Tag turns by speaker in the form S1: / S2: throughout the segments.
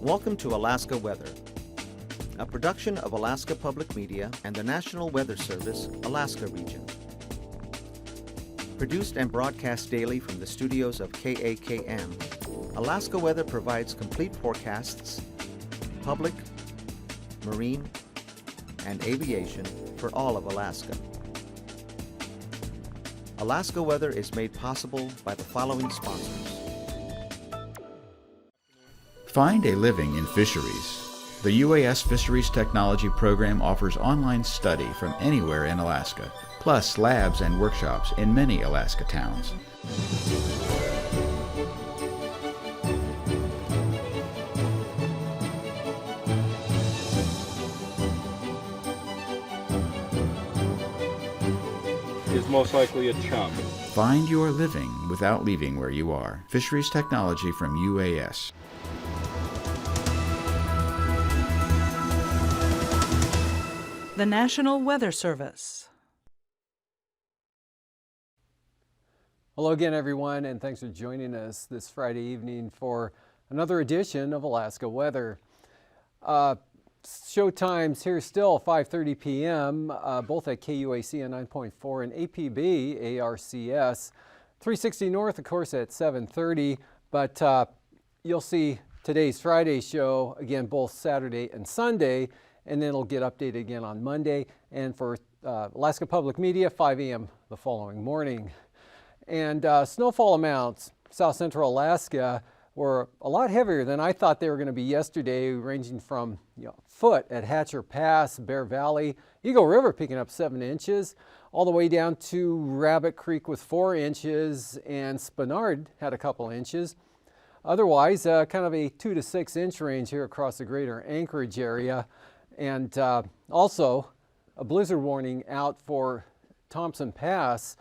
S1: Welcome to Alaska Weather, a production of Alaska Public Media and the National Weather Service, Alaska Region. Produced and broadcast daily from the studios of KAKM, Alaska Weather provides complete forecasts, public, marine, and aviation for all of Alaska. Alaska Weather is made possible by the following sponsors.
S2: Find a living in fisheries. The UAS Fisheries Technology Program offers online study from anywhere in Alaska, plus labs and workshops in many Alaska towns.
S3: Is most likely a chum.
S2: Find your living without leaving where you are. Fisheries Technology from UAS.
S4: The National Weather Service.
S5: Hello again, everyone, and thanks for joining us this Friday evening for another edition of Alaska Weather. Show times here still 5:30 p.m., both at KUAC on 9.4 and APB, ARCS. 360 North, of course, at 7:30, but you'll see today's Friday show, again, both Saturday and Sunday, and then it'll get updated again on Monday. And for Alaska Public Media, 5 a.m. the following morning. And snowfall amounts, South Central Alaska, were a lot heavier than I thought they were going to be yesterday, ranging from foot at Hatcher Pass, Bear Valley, Eagle River picking up 7 inches, all the way down to Rabbit Creek with 4 inches, and Spenard had a couple inches. Otherwise, kind of a 2 to 6 inch range here across the greater Anchorage area. And also a blizzard warning out for Thompson Pass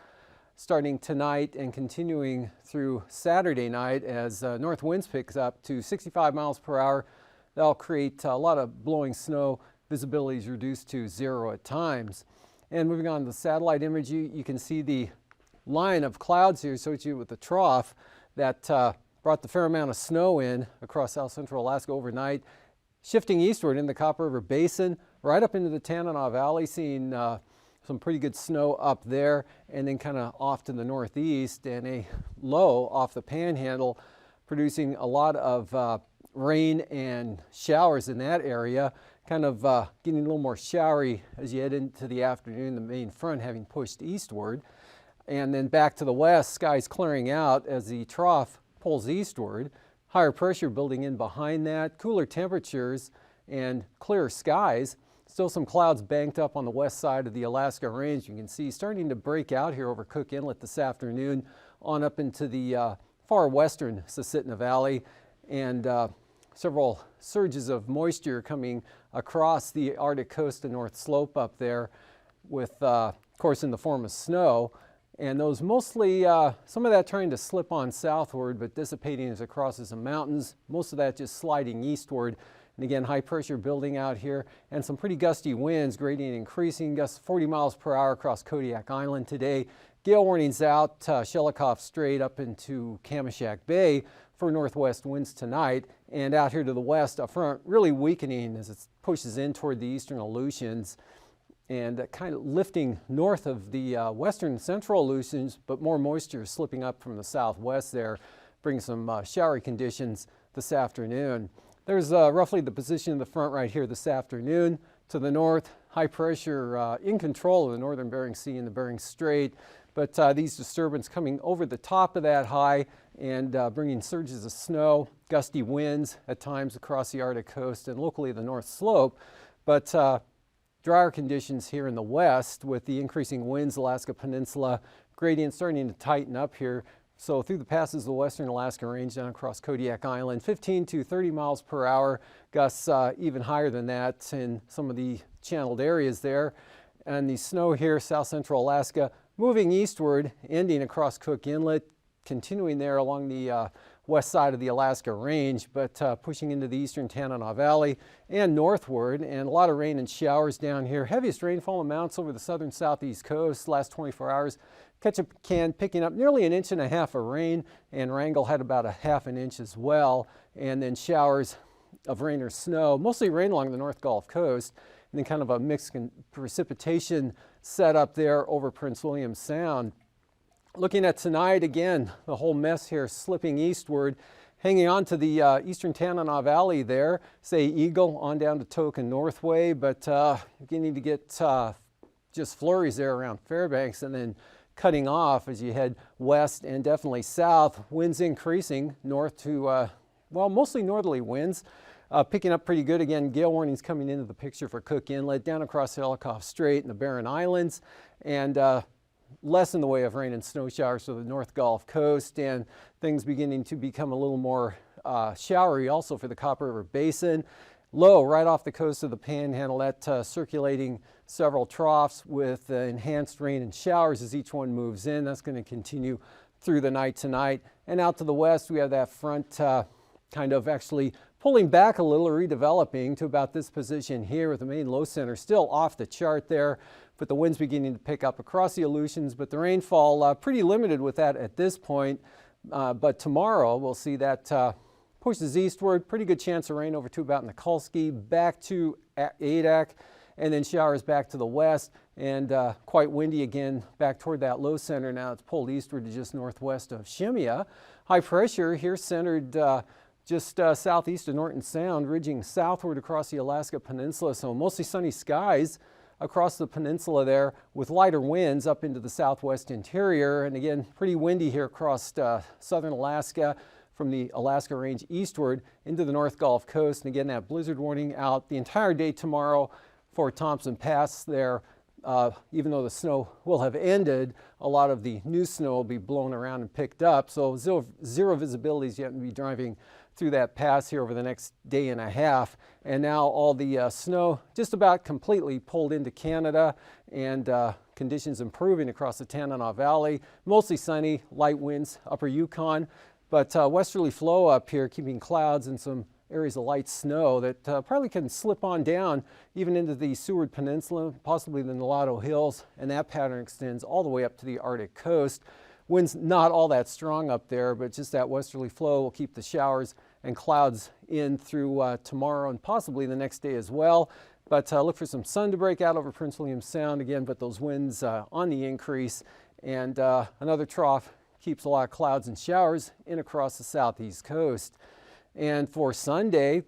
S5: starting tonight and continuing through Saturday night as north winds picks up to 65 miles per hour. That'll create a lot of blowing snow. Visibility is reduced to 0 at times. And moving on to the satellite image, you can see the line of clouds here associated with the trough that brought the fair amount of snow in across South Central Alaska overnight, shifting eastward in the Copper River Basin, right up into the Tanana Valley, seeing some pretty good snow up there, and then kind of off to the northeast, and a low off the Panhandle, producing a lot of rain and showers in that area, kind of getting a little more showery as you head into the afternoon, the main front having pushed eastward. And then back to the west, skies clearing out as the trough pulls eastward. Higher pressure building in behind that, cooler temperatures and clearer skies. Still some clouds banked up on the west side of the Alaska Range. You can see starting to break out here over Cook Inlet this afternoon on up into the far western Susitna Valley, and several surges of moisture coming across the Arctic coast and North Slope up there with, of course, in the form of snow. And those mostly, some of that trying to slip on southward, but dissipating as it crosses the mountains. Most of that just sliding eastward. And again, high pressure building out here, and some pretty gusty winds, gradient increasing, gusts 40 miles per hour across Kodiak Island today. Gale warnings out Shelikof Strait up into Kamishak Bay for northwest winds tonight. And out here to the west, a front really weakening as it pushes in toward the eastern Aleutians, and kind of lifting north of the western central Aleutians, but more moisture slipping up from the southwest there, bringing some showery conditions this afternoon. There's roughly the position of the front right here this afternoon. To the north, high pressure in control of the northern Bering Sea and the Bering Strait, but these disturbances coming over the top of that high and bringing surges of snow, gusty winds at times across the Arctic coast and locally the North Slope, but drier conditions here in the west with the increasing winds, Alaska Peninsula, gradient starting to tighten up here. So through the passes of the western Alaska Range down across Kodiak Island, 15 to 30 miles per hour, gusts even higher than that in some of the channeled areas there. And the snow here, South Central Alaska, moving eastward, ending across Cook Inlet, continuing there along the west side of the Alaska Range, but pushing into the eastern Tanana Valley and northward, and a lot of rain and showers down here. Heaviest rainfall amounts over the southern southeast coast last 24 hours. Ketchikan picking up nearly 1.5 inches of rain, and Wrangell had about 1/2 inch as well, and then showers of rain or snow, mostly rain along the North Gulf Coast, and then kind of a mixed precipitation set up there over Prince William Sound. Looking at tonight, again, the whole mess here slipping eastward, hanging on to the eastern Tanana Valley there, say Eagle on down to Tok and Northway, but beginning to get just flurries there around Fairbanks, and then cutting off as you head west and definitely south. Winds increasing north to, well, mostly northerly winds. Picking up pretty good again. Gale warnings coming into the picture for Cook Inlet, down across Ellicott Strait and the Barren Islands, and less in the way of rain and snow showers for the North Gulf Coast, and things beginning to become a little more showery also for the Copper River Basin. Low right off the coast of the Panhandle, that circulating several troughs with enhanced rain and showers as each one moves in. That's going to continue through the night tonight. And out to the west, we have that front kind of actually pulling back a little, redeveloping to about this position here with the main low center still off the chart there, but the winds beginning to pick up across the Aleutians, but the rainfall pretty limited with that at this point. But tomorrow we'll see that pushes eastward, pretty good chance of rain over to about Nikolsky, back to Adak, and then showers back to the west, and quite windy again back toward that low center. Now it's pulled eastward to just northwest of Shemya. High pressure here centered just southeast of Norton Sound, ridging southward across the Alaska Peninsula, so mostly sunny skies across the peninsula there with lighter winds up into the southwest interior, and again pretty windy here across southern Alaska from the Alaska Range eastward into the North Gulf Coast. And again, that blizzard warning out the entire day tomorrow for Thompson Pass there. Even though the snow will have ended, a lot of the new snow will be blown around and picked up. So zero visibility is yet to be driving through that pass here over the next day and a half. And now all the snow just about completely pulled into Canada, and conditions improving across the Tanana Valley. Mostly sunny, light winds, upper Yukon, but westerly flow up here keeping clouds and some areas of light snow that probably can slip on down even into the Seward Peninsula, possibly the Nulato Hills, and that pattern extends all the way up to the Arctic coast. Winds not all that strong up there, but just that westerly flow will keep the showers and clouds in through tomorrow and possibly the next day as well. But look for some sun to break out over Prince William Sound again, but those winds on the increase, and another trough keeps a lot of clouds and showers in across the southeast coast. And for Sunday,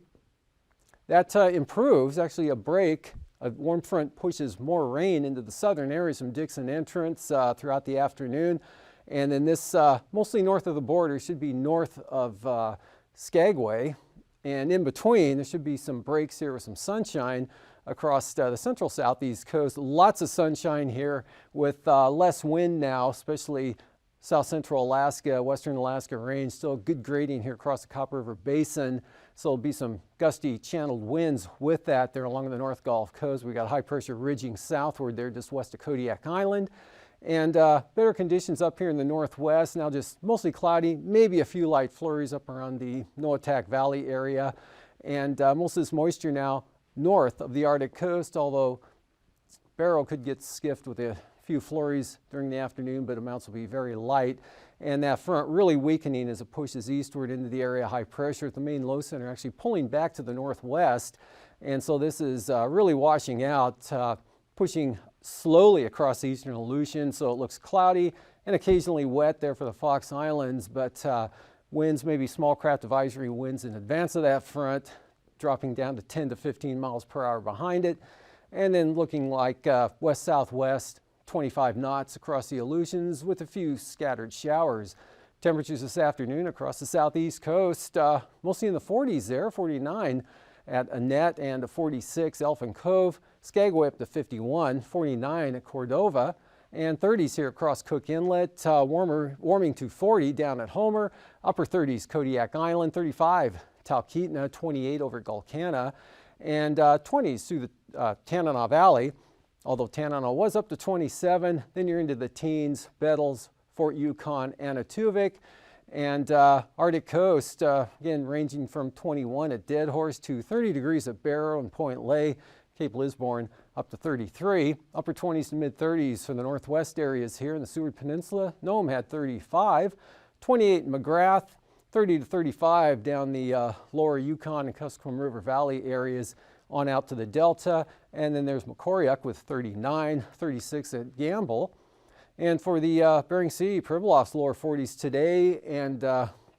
S5: that improves, actually a break. A warm front pushes more rain into the southern areas from Dixon Entrance throughout the afternoon. And then this, mostly north of the border, should be north of Skagway. And in between, there should be some breaks here with some sunshine across the central southeast coast. Lots of sunshine here with less wind now, especially south central Alaska, western Alaska Range. Still good grading here across the Copper River Basin. So there'll be some gusty channeled winds with that there along the North Gulf Coast. We got high pressure ridging southward there just west of Kodiak Island. And better conditions up here in the northwest. Now just mostly cloudy, maybe a few light flurries up around the Noatak Valley area. And most of this moisture now north of the Arctic coast, although Barrow could get skiffed with a few flurries during the afternoon, but amounts will be very light. And that front really weakening as it pushes eastward into the area of high pressure at the main low center, actually pulling back to the northwest. And so this is really washing out, pushing slowly across the eastern Aleutian. So it looks cloudy and occasionally wet there for the Fox Islands, but winds, maybe small craft advisory winds in advance of that front, dropping down to 10 to 15 miles per hour behind it. And then looking like west-southwest, 25 knots across the Aleutians with a few scattered showers. Temperatures this afternoon across the southeast coast, mostly in the 40s there, 49 at Annette and 46 Elfin Cove, Skagway up to 51, 49 at Cordova, and 30s here across Cook Inlet, warming to 40 down at Homer, upper 30s Kodiak Island, 35 Talkeetna, 28 over Gulkana, and 20s through the Tanana Valley. Although Tanana was up to 27, then you're into the teens, Bettles, Fort Yukon, Anatuvik, and Arctic coast, again ranging from 21 at Dead Horse to 30 degrees at Barrow and Point Lay, Cape Lisburne up to 33, upper 20s to mid 30s for the northwest areas here in the Seward Peninsula. Nome had 35, 28 in McGrath, 30 to 35 down the lower Yukon and Kuskokwim River Valley areas on out to the Delta. And then there's Macoriac with 39, 36 at Gamble. And for the Bering Sea, Pribilof's lower 40s today, and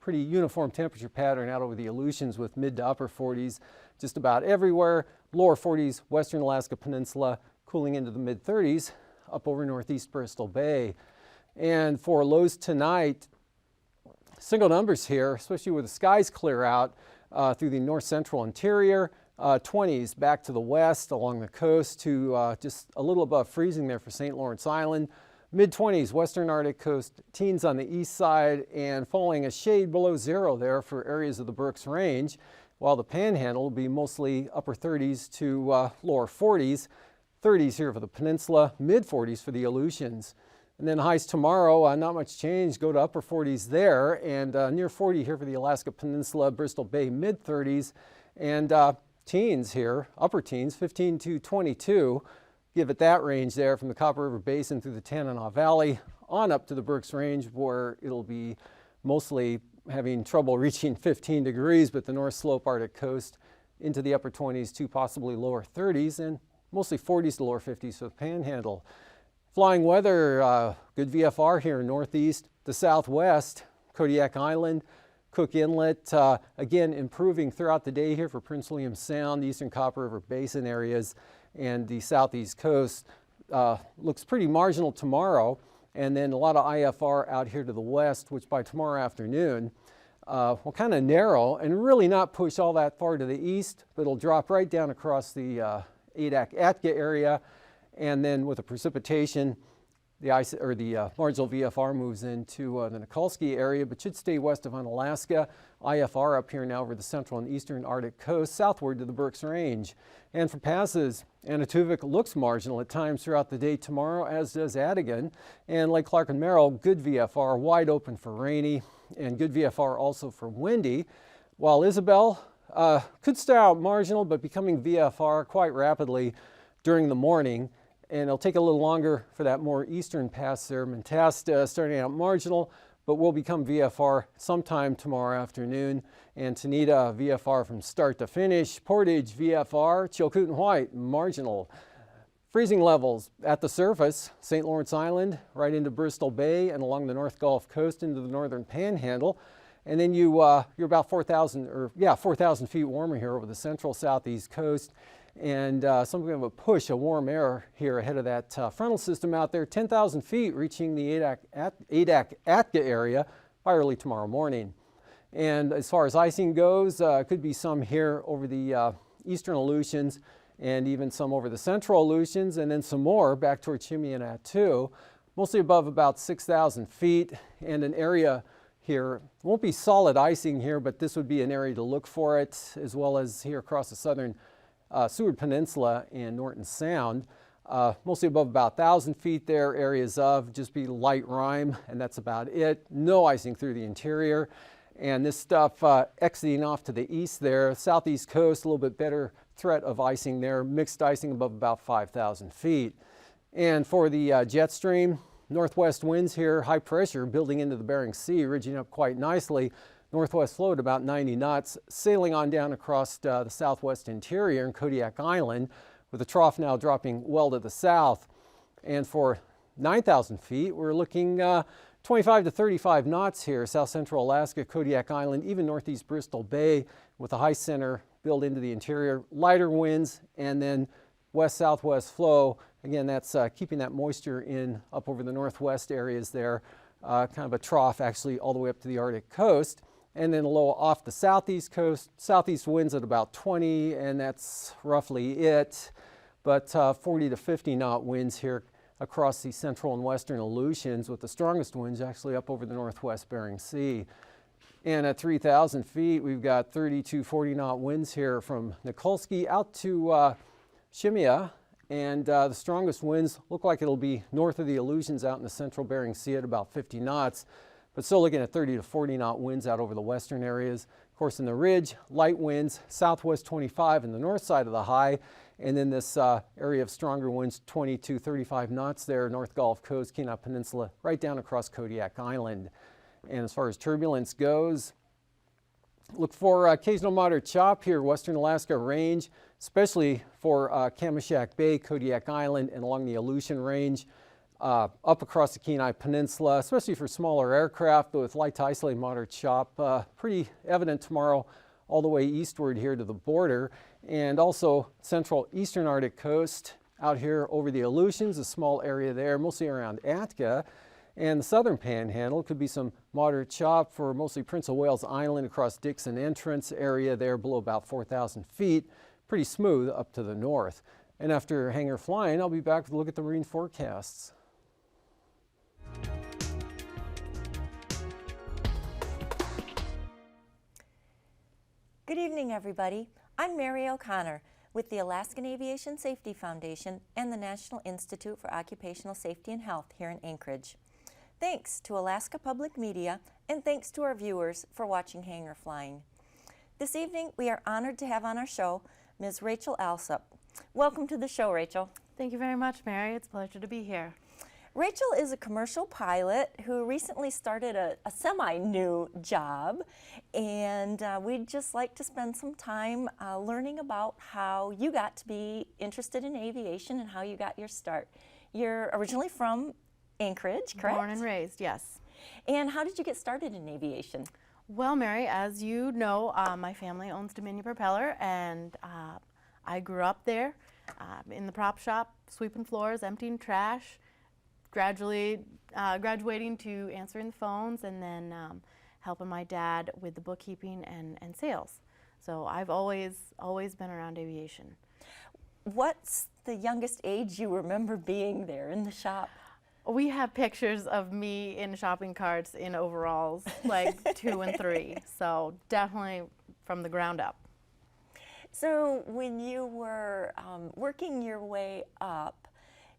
S5: pretty uniform temperature pattern out over the Aleutians with mid to upper 40s just about everywhere. Lower 40s, Western Alaska Peninsula, cooling into the mid 30s up over northeast Bristol Bay. And for lows tonight, single numbers here, especially where the skies clear out through the north central interior. 20s back to the west along the coast to just a little above freezing there for St. Lawrence Island. Mid-20s western Arctic coast, teens on the east side, and falling a shade below zero there for areas of the Brooks Range, while the Panhandle will be mostly upper 30s to lower 40s. 30s here for the peninsula, mid-40s for the Aleutians. And then highs tomorrow, not much change, go to upper 40s there, and near 40 here for the Alaska Peninsula, Bristol Bay, mid-30s, and teens here, upper teens, 15 to 22. Give it that range there from the Copper River Basin through the Tanana Valley on up to the Brooks Range, where it'll be mostly having trouble reaching 15 degrees, but the North Slope Arctic coast into the upper 20s to possibly lower 30s, and mostly 40s to lower 50s for the Panhandle. Flying weather, good VFR here northeast to southwest, Kodiak Island, Cook Inlet, again improving throughout the day here for Prince William Sound, eastern Copper River Basin areas, and the southeast coast. Looks pretty marginal tomorrow, and then a lot of IFR out here to the west, which by tomorrow afternoon will kind of narrow and really not push all that far to the east, but it'll drop right down across the AKwx area, and then with the precipitation, the ice or the marginal VFR moves into the Nikolsky area, but should stay west of Unalaska. IFR up here now over the central and eastern Arctic coast, southward to the Brooks Range. And for passes, Anaktuvuk looks marginal at times throughout the day tomorrow, as does Adigan. And Lake Clark and Merrill, good VFR, wide open for rainy, and good VFR also for windy. While Isabel could start out marginal, but becoming VFR quite rapidly during the morning. And it'll take a little longer for that more eastern pass there. Mentasta starting out marginal, but will become VFR sometime tomorrow afternoon. And Tanita VFR from start to finish. Portage VFR, Chilkoot and White marginal. Freezing levels at the surface, St. Lawrence Island, right into Bristol Bay and along the North Gulf Coast into the northern Panhandle. And then you're about 4,000 feet warmer here over the central southeast coast. And something of a push, a warm air here ahead of that frontal system out there, 10,000 feet reaching the AKwx area by early tomorrow morning. And as far as icing goes, could be some here over the eastern Aleutians and even some over the central Aleutians, and then some more back towards Shimmy and Attu, mostly above about 6,000 feet, and an area here, won't be solid icing here, but this would be an area to look for it, as well as here across the southern Seward Peninsula and Norton Sound. Mostly above about 1,000 feet there, areas of just be light rime, and that's about it. No icing through the interior. And this stuff exiting off to the east there, southeast coast, a little bit better threat of icing there, mixed icing above about 5,000 feet. And for the jet stream, northwest winds here, high pressure building into the Bering Sea, ridging up quite nicely. Northwest flow at about 90 knots, sailing on down across the southwest interior in Kodiak Island, with the trough now dropping well to the south. And for 9,000 feet, we're looking 25 to 35 knots here, south central Alaska, Kodiak Island, even northeast Bristol Bay, with a high center built into the interior, lighter winds, and then west-southwest flow. Again, that's keeping that moisture in up over the northwest areas there, kind of a trough actually all the way up to the Arctic coast. And then a low off the southeast coast, southeast winds at about 20, and that's roughly it. But 40 to 50 knot winds here across the central and western Aleutians, with the strongest winds actually up over the northwest Bering Sea. And at 3,000 feet, we've got 30 to 40 knot winds here from Nikolsky out to Shimia. And the strongest winds look like it'll be north of the Aleutians out in the central Bering Sea at about 50 knots. But still looking at 30 to 40 knot winds out over the western areas. Of course, in the ridge, light winds, southwest 25 in the north side of the high. And then this area of stronger winds, 20 to 35 knots there, North Gulf Coast, Kenai Peninsula, right down across Kodiak Island. And as far as turbulence goes, Look for occasional moderate chop here, western Alaska range, especially for Kamishak Bay, Kodiak Island, and along the Aleutian Range, up across the Kenai Peninsula, especially for smaller aircraft, but with light to isolated moderate chop. Pretty evident tomorrow all the way eastward here to the border, and also central eastern Arctic coast out here over the Aleutians, a small area there, mostly around Atka. And the southern panhandle could be some moderate chop for mostly Prince of Wales Island across Dixon Entrance area there below about 4,000 feet. Pretty smooth up to the north. And after hangar flying, I'll be back with a look at the marine forecasts.
S6: Good evening, everybody. I'm Mary O'Connor with the Alaskan Aviation Safety Foundation and the National Institute for Occupational Safety and Health here in Anchorage. Thanks to Alaska Public Media, and thanks to our viewers for watching Hangar Flying. This evening, we are honored to have on our show Ms. Rachel Alsop. Welcome to the show, Rachel.
S7: Thank you very much, Mary. It's a pleasure to be here.
S6: Rachel is a commercial pilot who recently started a semi-new job, and we'd just like to spend some time learning about how you got to be interested in aviation and how you got your start. You're originally from Anchorage, correct?
S7: Born and raised, yes.
S6: And how did you get started in aviation?
S7: Well, Mary, as you know, my family owns Dominion Propeller, and I grew up there in the prop shop, sweeping floors, emptying trash, gradually graduating to answering the phones, and then helping my dad with the bookkeeping and sales. So I've always been around aviation.
S6: What's the youngest age you remember being there in the shop?
S7: We have pictures of me in shopping carts in overalls, like 2 and 3. So definitely from the ground up.
S6: So when you were working your way up,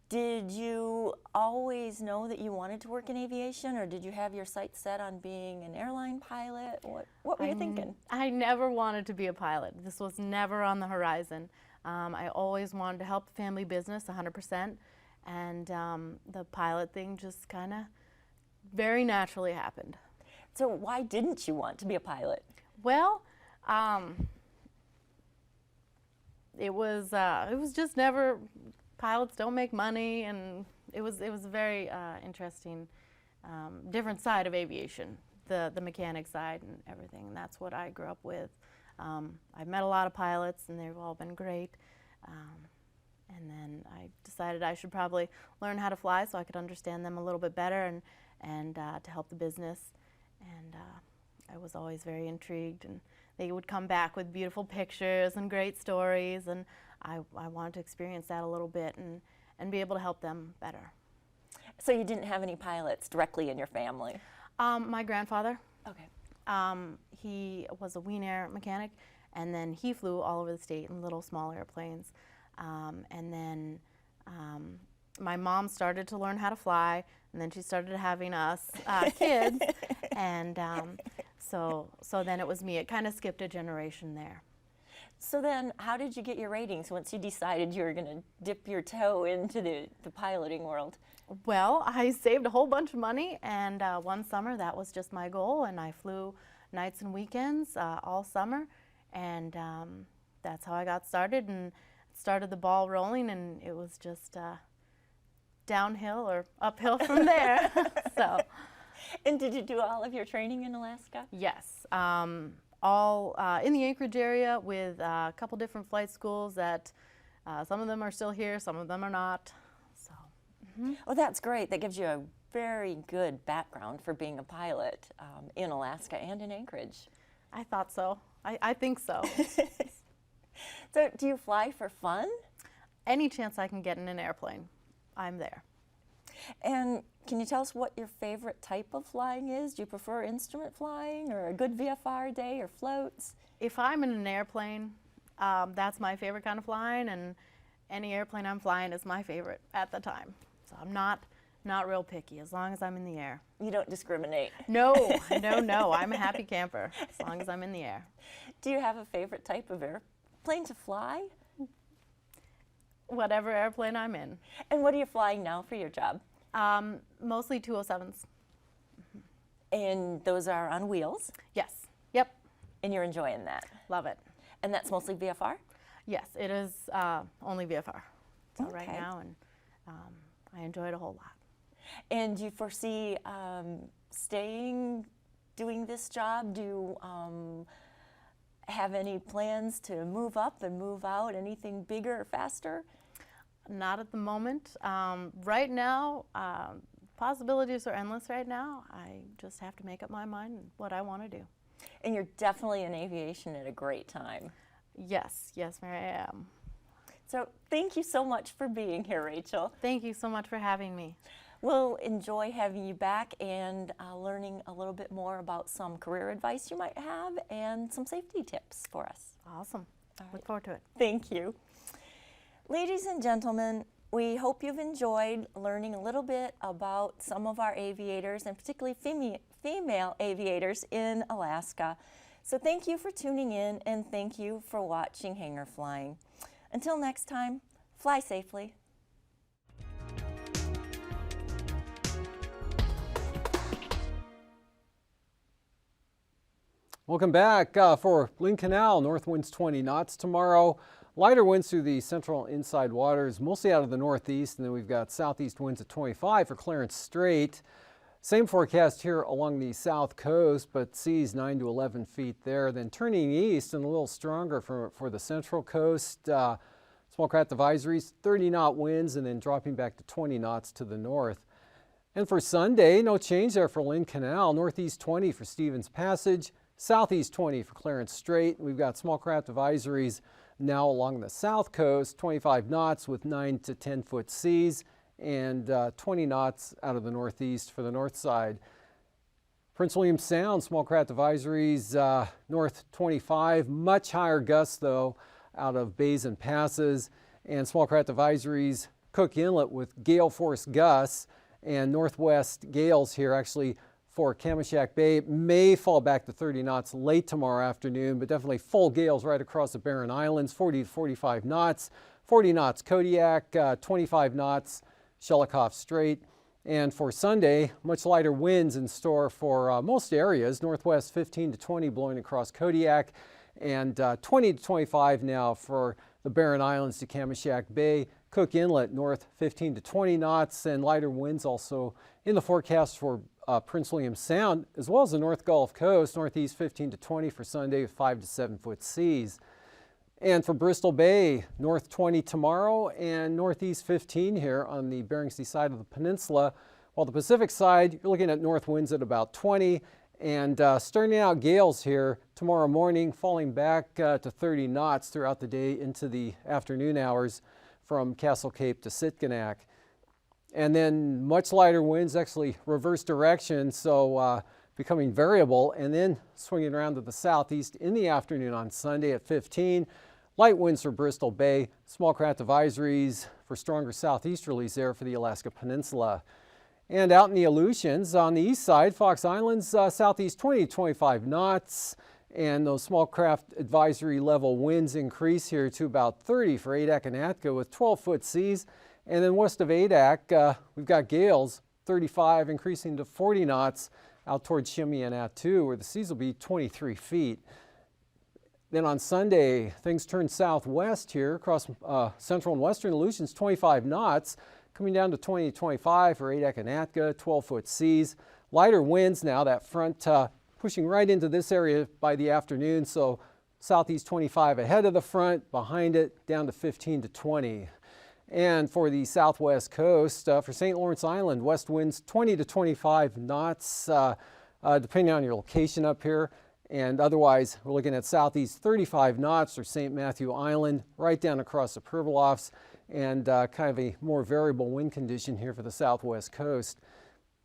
S6: did you always know that you wanted to work in aviation, or did you have your sights set on being an airline pilot? What were you thinking?
S7: I never wanted to be a pilot. This was never on the horizon. I always wanted to help the family business 100%. And the pilot thing just kind of very naturally happened.
S6: So why didn't you want to be a pilot?
S7: Well, it was just never, pilots don't make money, and it was a very interesting, different side of aviation, the mechanic side and everything, and that's what I grew up with. I've met a lot of pilots, and they've all been great. And then I decided I should probably learn how to fly so I could understand them a little bit better and to help the business. And I was always very intrigued, and they would come back with beautiful pictures and great stories, and I wanted to experience that a little bit and be able to help them better.
S6: So you didn't have any pilots directly in your family?
S7: My grandfather.
S6: Okay.
S7: He was a Wiener mechanic, and then he flew all over the state in little small airplanes. And then my mom started to learn how to fly, and then she started having us kids, and so then it was me. It kind of skipped a generation there.
S6: So then how did you get your ratings once you decided you were going to dip your toe into the piloting world?
S7: Well, I saved a whole bunch of money, and one summer that was just my goal, and I flew nights and weekends all summer, and that's how I got started. And started the ball rolling, and it was just downhill or uphill from there. So.
S6: And did you do all of your training in Alaska?
S7: Yes, all in the Anchorage area with a couple different flight schools that some of them are still here, some of them are not. So.
S6: Well, that's great. That gives you a very good background for being a pilot in Alaska and in Anchorage.
S7: I thought so. I think so.
S6: So do you fly for fun?
S7: Any chance I can get in an airplane, I'm there.
S6: And can you tell us what your favorite type of flying is? Do you prefer instrument flying or a good VFR day or floats?
S7: If I'm in an airplane, that's my favorite kind of flying, and any airplane I'm flying is my favorite at the time. So I'm not real picky as long as I'm in the air.
S6: You don't discriminate?
S7: No, no, I'm a happy camper as long as I'm in the air.
S6: Do you have a favorite type of airplane to fly?
S7: Whatever airplane I'm in.
S6: And what are you flying now for your job?
S7: Mostly 207s.
S6: And those are on wheels?
S7: Yes. Yep.
S6: And you're enjoying that?
S7: Love it.
S6: And that's mostly VFR?
S7: Yes, it is only VFR. So right
S6: Okay.
S7: now, and I enjoy it a whole lot.
S6: And do you foresee staying doing this job? Do you have any plans to move up and move out, anything bigger or faster?
S7: Not at the moment. Right now, possibilities are endless right now. I just have to make up my mind what I want to do.
S6: And you're definitely in aviation at a great time.
S7: Yes, yes, Mary, I am.
S6: So thank you so much for being here, Rachel.
S7: Thank you so much for having me.
S6: We'll enjoy having you back and learning a little bit more about some career advice you might have and some safety tips for us.
S7: Awesome.
S6: All right.
S7: Look forward to it.
S6: Thank you. Ladies and gentlemen, we hope you've enjoyed learning a little bit about some of our aviators, and particularly female aviators in Alaska. So thank you for tuning in, and thank you for watching Hangar Flying. Until next time, fly safely.
S5: Welcome back. For Lynn Canal, north winds 20 knots tomorrow. Lighter winds through the central inside waters, mostly out of the northeast, and then we've got southeast winds at 25 for Clarence Strait. Same forecast here along the south coast, but seas 9 to 11 feet there. Then turning east and a little stronger for the central coast. Small craft advisories, 30-knot winds, and then dropping back to 20 knots to the north. And for Sunday, no change there for Lynn Canal. Northeast 20 for Stevens Passage, southeast 20 for Clarence Strait. We've got small craft advisories now along the south coast, 25 knots with 9 to 10 foot seas, and 20 knots out of the northeast for the north side. Prince William Sound, small craft advisories, north 25, much higher gusts though out of bays and passes, and small craft advisories, Cook Inlet with gale force gusts, and northwest gales here actually for Kamishak Bay. May fall back to 30 knots late tomorrow afternoon, but definitely full gales right across the Barren Islands, 40 to 45 knots, 40 knots Kodiak, 25 knots Shelikof Strait. And for Sunday, much lighter winds in store for most areas, northwest 15 to 20 blowing across Kodiak, and 20 to 25 now for the Barren Islands to Kamishak Bay. Cook Inlet, north 15 to 20 knots, and lighter winds also in the forecast for Prince William Sound, as well as the North Gulf Coast, northeast 15 to 20 for Sunday with 5 to 7 foot seas. And for Bristol Bay, north 20 tomorrow and northeast 15 here on the Bering Sea side of the peninsula. While the Pacific side, you're looking at north winds at about 20, and starting out gales here tomorrow morning, falling back to 30 knots throughout the day into the afternoon hours from Castle Cape to Sitkinak. And then much lighter winds, actually reverse direction, so becoming variable, and then swinging around to the southeast in the afternoon on Sunday at 15. Light winds for Bristol Bay, small craft advisories for stronger southeasterlies there for the Alaska Peninsula. And out in the Aleutians, on the east side, Fox Islands, southeast 20 to 25 knots, and those small craft advisory level winds increase here to about 30 for Adak and Atka with 12-foot seas. And then west of Adak, we've got gales, 35 increasing to 40 knots out towards Shimei and Attu, where the seas will be 23 feet. Then on Sunday, things turn southwest here across central and western Aleutians, 25 knots, coming down to 20 to 25 for Adak and Atka, 12-foot seas. Lighter winds now, that front pushing right into this area by the afternoon, so southeast 25 ahead of the front, behind it down to 15 to 20. And for the southwest coast, for St. Lawrence Island, west winds 20 to 25 knots, depending on your location up here. And otherwise, we're looking at southeast 35 knots for St. Matthew Island, right down across the Pribilofs, and kind of a more variable wind condition here for the southwest coast.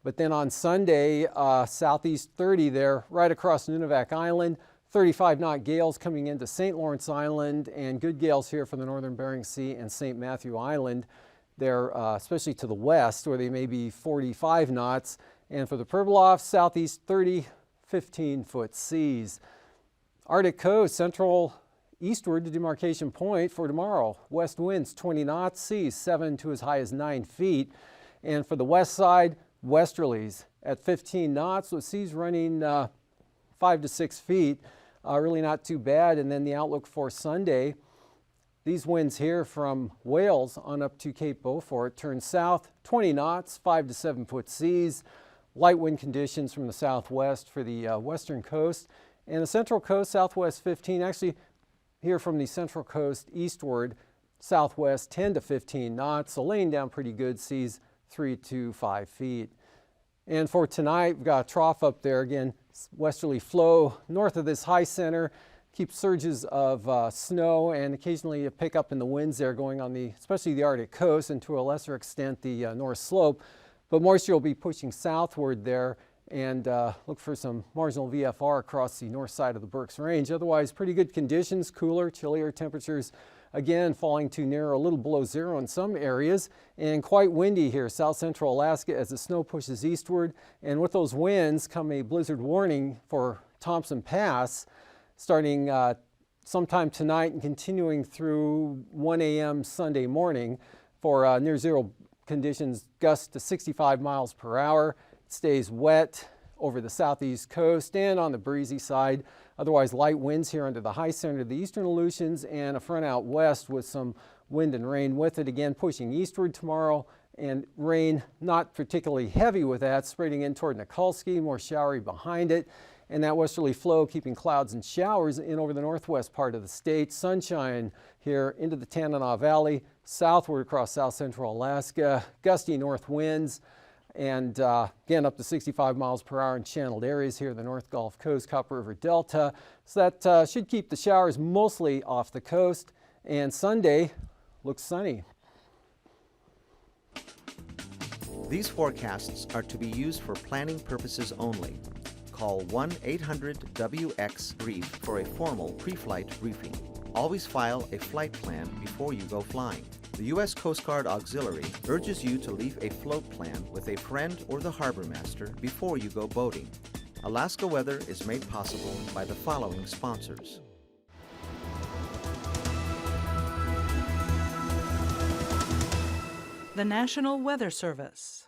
S5: But then on Sunday, southeast 30 there, right across Nunivak Island, 35-knot gales coming into St. Lawrence Island, and good gales here for the northern Bering Sea and St. Matthew Island. They're especially to the west, where they may be 45 knots. And for the Pribilofs, southeast 30, 15-foot seas. Arctic coast, central eastward to demarcation point for tomorrow. West winds 20 knots, seas 7 to as high as 9 feet. And for the west side, westerlies at 15 knots with seas running 5 to 6 feet. really not too bad. And then the outlook for Sunday, these winds here from Wales on up to Cape Beaufort turn south, 20 knots, 5 to 7 foot seas. Light wind conditions from the southwest for the western coast. And the central coast, southwest 15, actually here from the central coast eastward, southwest 10 to 15 knots, so laying down pretty good, seas 3 to 5 feet. And for tonight, we've got a trough up there, again, westerly flow north of this high center, keeps surges of snow and occasionally a pickup in the winds there going on especially the Arctic coast and to a lesser extent the North Slope. But moisture will be pushing southward there, and look for some marginal VFR across the north side of the Berks Range. Otherwise, pretty good conditions, cooler, chillier temperatures, again falling to near a little below zero in some areas, and quite windy here, south central Alaska as the snow pushes eastward. And with those winds come a blizzard warning for Thompson Pass starting sometime tonight and continuing through 1 a.m. Sunday morning for near zero conditions, gusts to 65 miles per hour. It stays wet over the southeast coast and on the breezy side. Otherwise, light winds here under the high center of the eastern Aleutians and a front out west with some wind and rain with it. Again, pushing eastward tomorrow, and rain not particularly heavy with that, spreading in toward Nikolsky, more showery behind it. And that westerly flow keeping clouds and showers in over the northwest part of the state. Sunshine here into the Tanana Valley, southward across south central Alaska, gusty north winds, and again up to 65 miles per hour in channeled areas here in the North Gulf Coast, Copper River Delta. So that should keep the showers mostly off the coast. And Sunday looks sunny.
S1: These forecasts are to be used for planning purposes only. Call 1-800-WX-BRIEF for a formal pre-flight briefing. Always file a flight plan before you go flying. The U.S. Coast Guard Auxiliary urges you to leave a float plan with a friend or the harbor master before you go boating. Alaska Weather is made possible by the following sponsors.
S4: The National Weather Service.